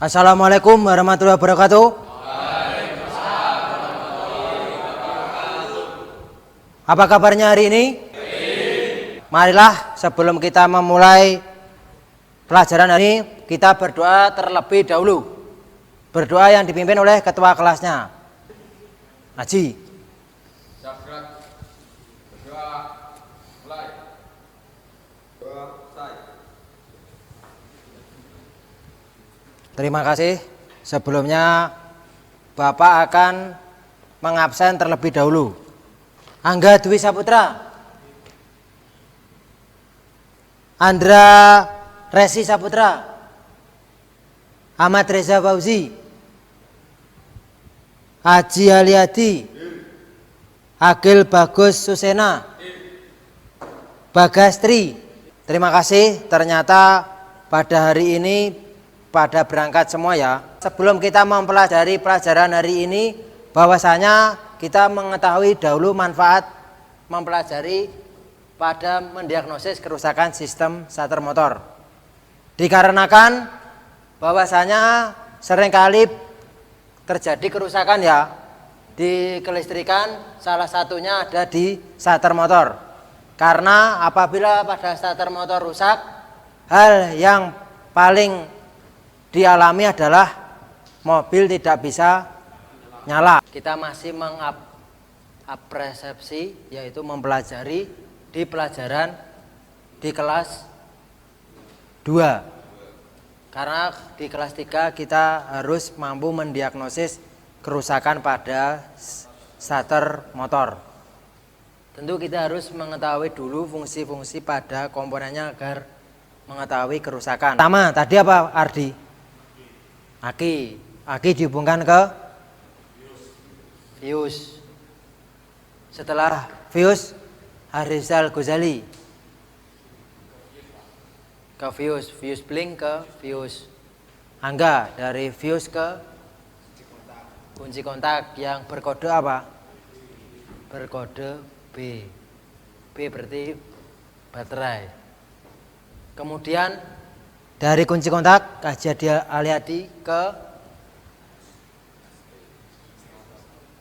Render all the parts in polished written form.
Assalamualaikum warahmatullahi wabarakatuh. Apa kabarnya hari ini? Marilah sebelum kita memulai pelajaran hari ini, kita berdoa terlebih dahulu. Berdoa yang dipimpin oleh ketua kelasnya, Haji. Terima kasih. Sebelumnya Bapak akan mengabsen terlebih dahulu. Angga Dwi Saputra, Andra Resi Saputra, Ahmad Reza Fauzi, Haji Aliadi, Agil Bagus Susena, Bagastri. Terima kasih. Ternyata pada hari ini pada berangkat semua ya. Sebelum kita mempelajari pelajaran hari ini, bahwasanya kita mengetahui dahulu manfaat mempelajari pada mendiagnosis kerusakan sistem starter motor. Dikarenakan bahwasanya seringkali terjadi kerusakan ya di kelistrikan, salah satunya ada di starter motor. Karena apabila pada starter motor rusak, hal yang paling dialami adalah mobil tidak bisa nyala. Kita masih mengapresiasi, yaitu mempelajari di pelajaran di kelas 2. Karena di kelas 3 kita harus mampu mendiagnosis kerusakan pada starter motor. Tentu kita harus mengetahui dulu fungsi-fungsi pada komponennya agar mengetahui kerusakan. Pertama, tadi apa Ardi? Aki dihubungkan ke fuse. Setelah fuse, Harizal Ghazali ke fuse blink ke fuse. Angga dari fuse ke kunci kontak yang berkode apa? Berkode B. B berarti baterai. Kemudian dari kunci kontak Haji Aliadi ke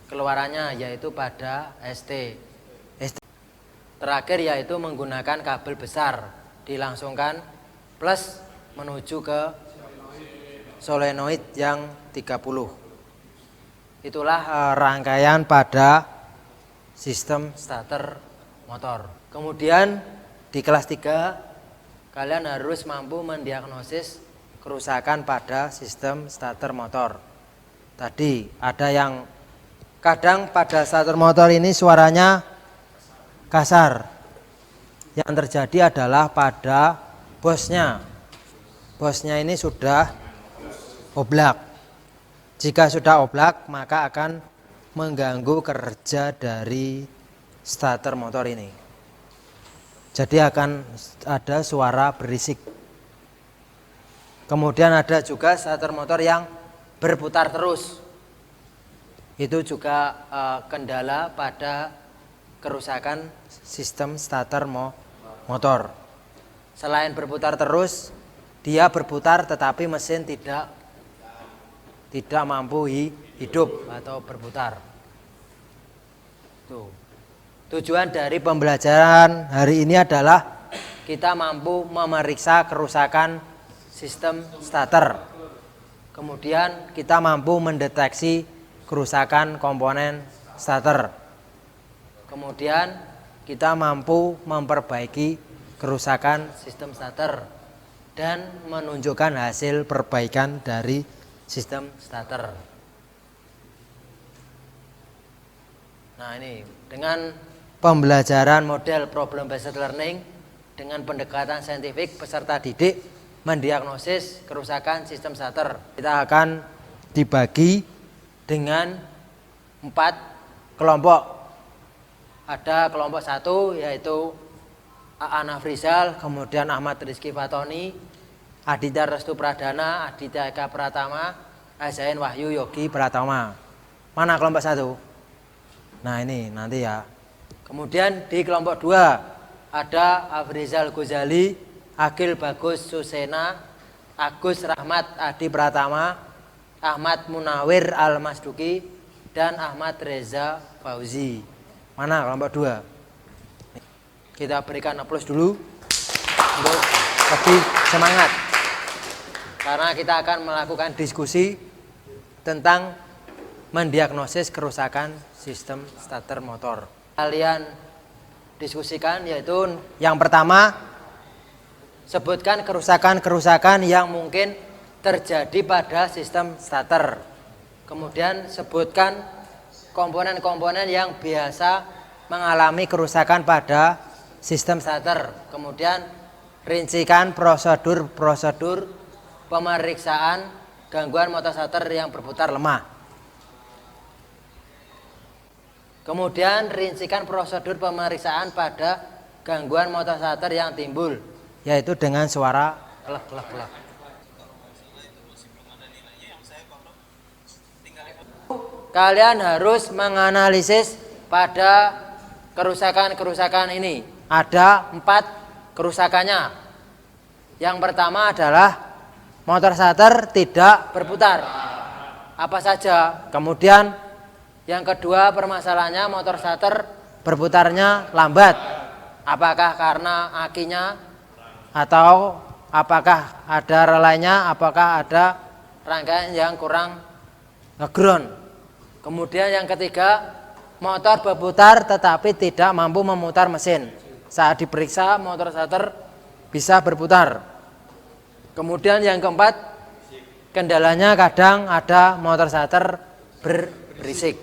keluarannya, yaitu pada ST. Terakhir yaitu menggunakan kabel besar, dilangsungkan plus menuju ke solenoid yang 30. Itulah rangkaian pada sistem starter motor. Kemudian di kelas 3 kalian harus mampu mendiagnosis kerusakan pada sistem starter motor. Tadi ada yang kadang pada starter motor ini suaranya kasar. Yang terjadi adalah pada bosnya. Bosnya ini sudah oblak. Jika sudah oblak, maka akan mengganggu kerja dari starter motor ini. Jadi akan ada suara berisik. Kemudian ada juga starter motor yang berputar terus. Itu juga kendala pada kerusakan sistem starter motor. Selain berputar terus, dia berputar tetapi mesin tidak mampu hidup atau berputar. Tuh. Tujuan dari pembelajaran hari ini adalah kita mampu memeriksa kerusakan sistem starter. Kemudian kita mampu mendeteksi kerusakan komponen starter. Kemudian kita mampu memperbaiki kerusakan sistem starter dan menunjukkan hasil perbaikan dari sistem starter. Nah, ini dengan pembelajaran model problem based learning dengan pendekatan saintifik peserta didik mendiagnosis kerusakan sistem starter. Kita akan dibagi dengan 4 kelompok. Ada kelompok 1 yaitu A.A. Nafrizal, kemudian Ahmad Rizky Fatoni, Aditya Restu Pradana, Aditya Eka Pratama, Azain Wahyu Yogi Pratama. Mana kelompok 1? Nah, ini nanti ya. Kemudian di kelompok 2 ada Afrizal Ghazali, Agil Bagus Susena, Agus Rahmat Adi Pratama, Ahmad Munawir Al-Masduki, dan Ahmad Reza Fauzi. Mana kelompok 2? Kita berikan aplaus dulu untuk lebih semangat, karena kita akan melakukan diskusi tentang mendiagnosis kerusakan sistem starter motor. Kalian diskusikan, yaitu yang pertama, sebutkan kerusakan-kerusakan yang mungkin terjadi pada sistem starter. Kemudian sebutkan komponen-komponen yang biasa mengalami kerusakan pada sistem starter. Kemudian rincikan prosedur-prosedur pemeriksaan gangguan motor starter yang berputar lemah. Kemudian rincikan prosedur pemeriksaan pada gangguan motor starter yang timbul, yaitu dengan suara klek-klek. Kalian harus menganalisis pada kerusakan-kerusakan ini. Ada 4 kerusakannya. Yang pertama adalah motor starter tidak berputar. Apa saja? Kemudian yang kedua, permasalahannya motor starter berputarnya lambat. Apakah karena akinya, atau apakah ada relainya, apakah ada rangkaian yang kurang ngeground. Kemudian yang ketiga, motor berputar tetapi tidak mampu memutar mesin. Saat diperiksa motor starter bisa berputar. Kemudian yang keempat, kendalanya kadang ada motor starter berisik.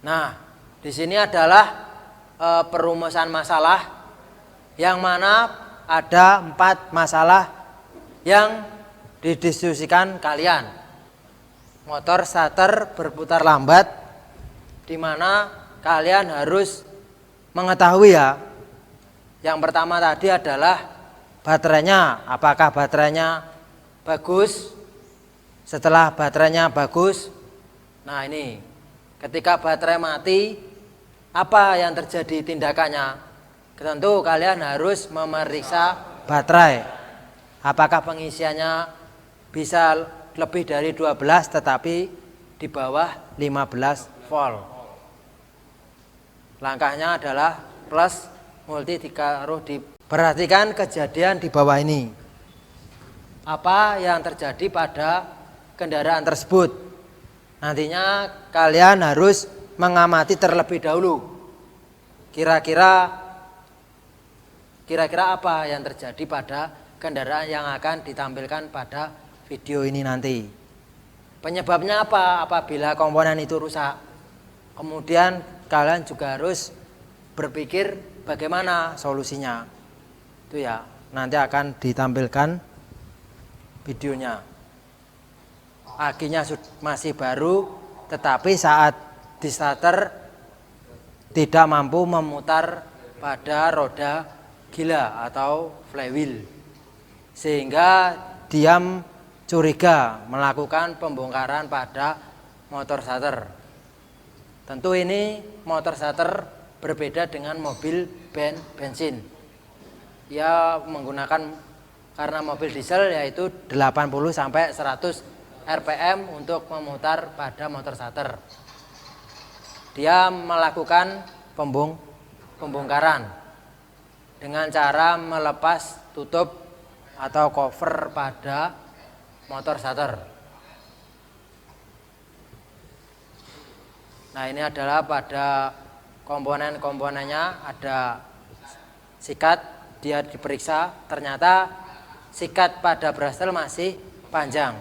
Nah, di sini adalah perumusan masalah, yang mana ada 4 masalah yang didiskusikan kalian. Motor starter berputar lambat, di mana kalian harus mengetahui ya. Yang pertama tadi adalah baterainya, apakah baterainya bagus. Setelah baterainya bagus, nah ini, ketika baterai mati, apa yang terjadi tindakannya? Tentu kalian harus memeriksa baterai. Apakah pengisiannya bisa lebih dari 12 tetapi di bawah 15 volt. Langkahnya adalah plus multi ditaruh di. Perhatikan kejadian di bawah ini. Apa yang terjadi pada kendaraan tersebut? Nantinya kalian harus mengamati terlebih dahulu. Kira-kira apa yang terjadi pada kendaraan yang akan ditampilkan pada video ini nanti. Penyebabnya apa apabila komponen itu rusak? Kemudian kalian juga harus berpikir bagaimana solusinya. Itu ya, nanti akan ditampilkan videonya. Akinya masih baru, tetapi saat di starter tidak mampu memutar pada roda gila atau flywheel, sehingga dia curiga melakukan pembongkaran pada motor starter. Tentu ini motor starter berbeda dengan mobil bensin. Ia menggunakan, karena mobil diesel, yaitu 80 sampai 100 rpm untuk memutar pada motor starter. Dia melakukan pembongkaran dengan cara melepas tutup atau cover pada motor starter. Nah, ini adalah pada komponen-komponennya. Ada sikat, dia diperiksa, ternyata sikat pada brushless masih panjang.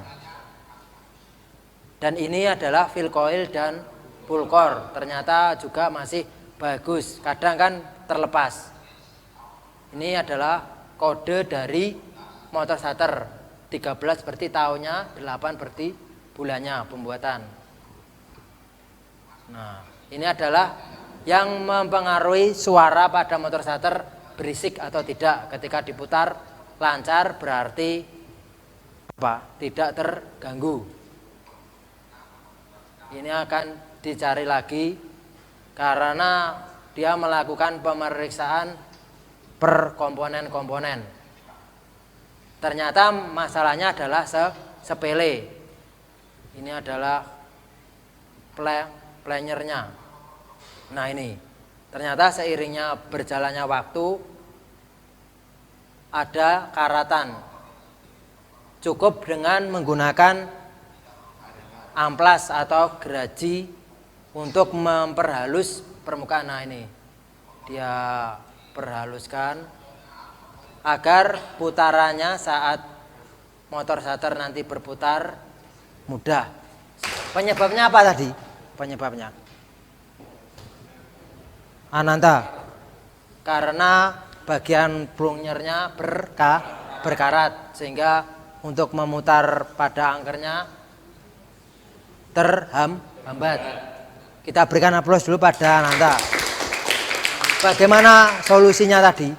Dan ini adalah fill coil dan pull core, ternyata juga masih bagus, kadang kan terlepas. Ini adalah kode dari motor starter. 13 berarti tahunnya, 8 berarti bulannya pembuatan. Nah, ini adalah yang mempengaruhi suara pada motor starter berisik atau tidak. Ketika diputar lancar berarti apa? Tidak terganggu. Ini akan dicari lagi karena dia melakukan pemeriksaan per komponen-komponen. Ternyata masalahnya adalah sepele. Ini adalah playernya. Nah ini, ternyata seiringnya berjalannya waktu ada karatan. Cukup dengan menggunakan amplas atau geraji untuk memperhalus permukaan. Nah ini, dia perhaluskan agar putarannya saat motor starter nanti berputar mudah. Penyebabnya apa tadi? Penyebabnya Ananta, karena bagian plungnya berkarat sehingga untuk memutar pada angkernya terhambat. Kita berikan aplaus dulu pada Ananta. Bagaimana solusinya tadi?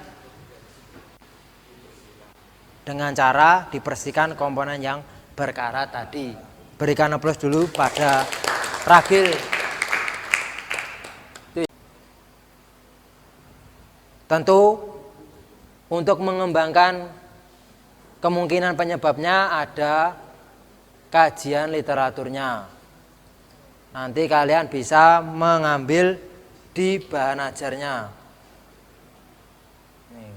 Dengan cara dibersihkan komponen yang berkarat tadi. Berikan aplaus dulu pada Ragil. Tentu untuk mengembangkan kemungkinan penyebabnya ada kajian literaturnya. Nanti kalian bisa mengambil di bahan ajarnya. Nih.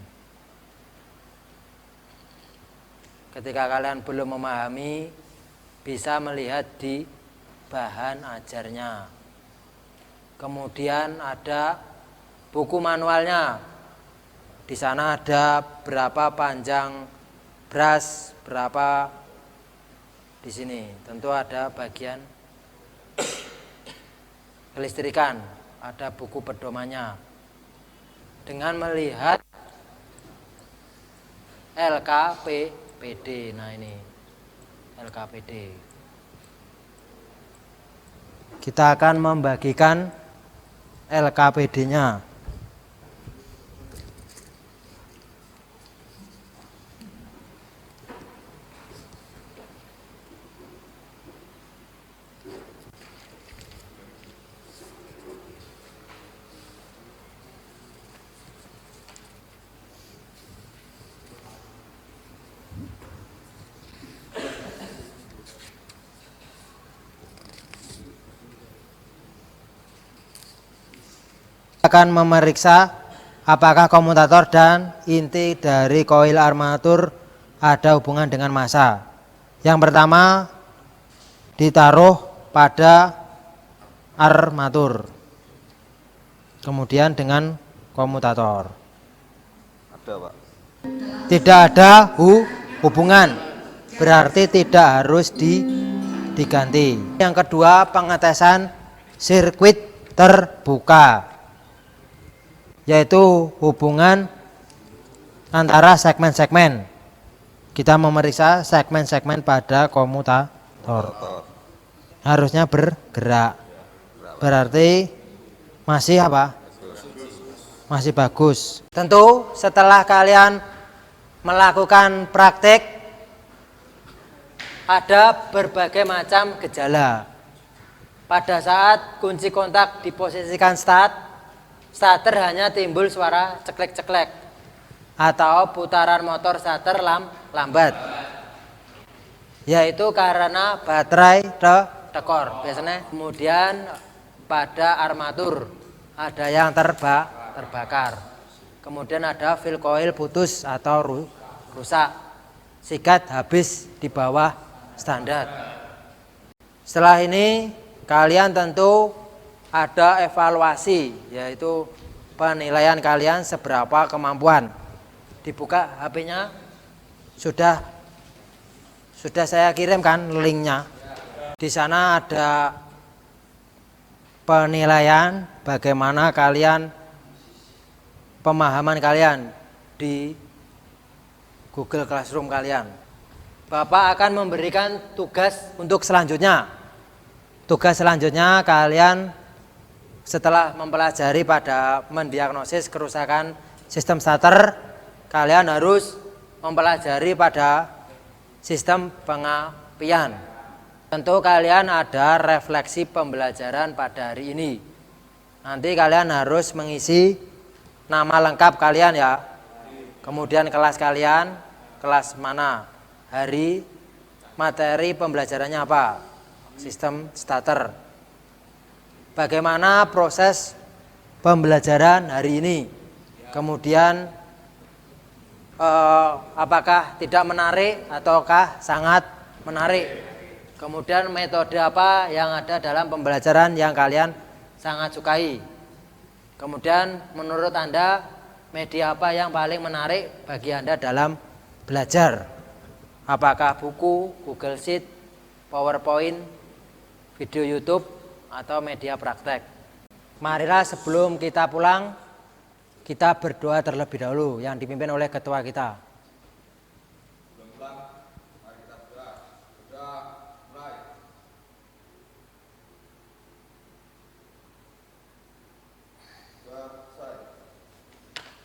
Ketika kalian belum memahami, bisa melihat di bahan ajarnya. Kemudian ada buku manualnya. Di sana ada berapa panjang bras, berapa di sini. Tentu ada bagian kelistrikan. Ada buku pedomannya. Dengan melihat LKPD. Nah ini LKPD. Kita akan membagikan LKPD-nya. Akan memeriksa apakah komutator dan inti dari koil armatur ada hubungan dengan massa. Yang pertama ditaruh pada armatur, kemudian dengan komutator. Ada, Pak. Tidak ada hubungan, berarti tidak harus diganti. Yang kedua, pengetesan sirkuit terbuka, yaitu hubungan antara segmen-segmen. Kita memeriksa segmen-segmen pada komutator. Harusnya bergerak. Berarti masih apa? Masih bagus. Tentu setelah kalian melakukan praktek, ada berbagai macam gejala. Pada saat kunci kontak diposisikan starter hanya timbul suara ceklek-ceklek atau putaran motor starter lambat, yaitu karena baterai tekor biasanya. Kemudian pada armatur ada yang terbakar. Kemudian ada fill coil putus atau rusak, sikat habis di bawah standar. Setelah ini kalian tentu ada evaluasi, yaitu penilaian kalian seberapa kemampuan. Dibuka HP-nya, sudah saya kirimkan linknya. Di sana ada penilaian bagaimana kalian, pemahaman kalian di Google Classroom kalian. Bapak akan memberikan tugas untuk selanjutnya. Tugas selanjutnya kalian setelah mempelajari pada mendiagnosis kerusakan sistem starter, kalian harus mempelajari pada sistem pengapian. Tentu kalian ada refleksi pembelajaran pada hari ini. Nanti kalian harus mengisi nama lengkap kalian ya. Kemudian kelas kalian, kelas mana, hari, materi pembelajarannya apa, sistem starter. Bagaimana proses pembelajaran hari ini, kemudian apakah tidak menarik ataukah sangat menarik. Kemudian metode apa yang ada dalam pembelajaran yang kalian sangat sukai. Kemudian menurut Anda media apa yang paling menarik bagi Anda dalam belajar. Apakah buku, Google Sheet, PowerPoint, video YouTube, atau media praktek. Marilah sebelum kita pulang, kita berdoa terlebih dahulu yang dipimpin oleh ketua kita.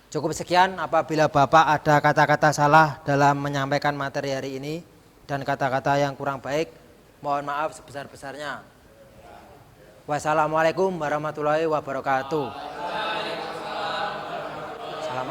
Cukup sekian. Apabila Bapak ada kata-kata salah dalam menyampaikan materi hari ini dan kata-kata yang kurang baik, mohon maaf sebesar-besarnya. Wassalamualaikum warahmatullahi wabarakatuh. Salam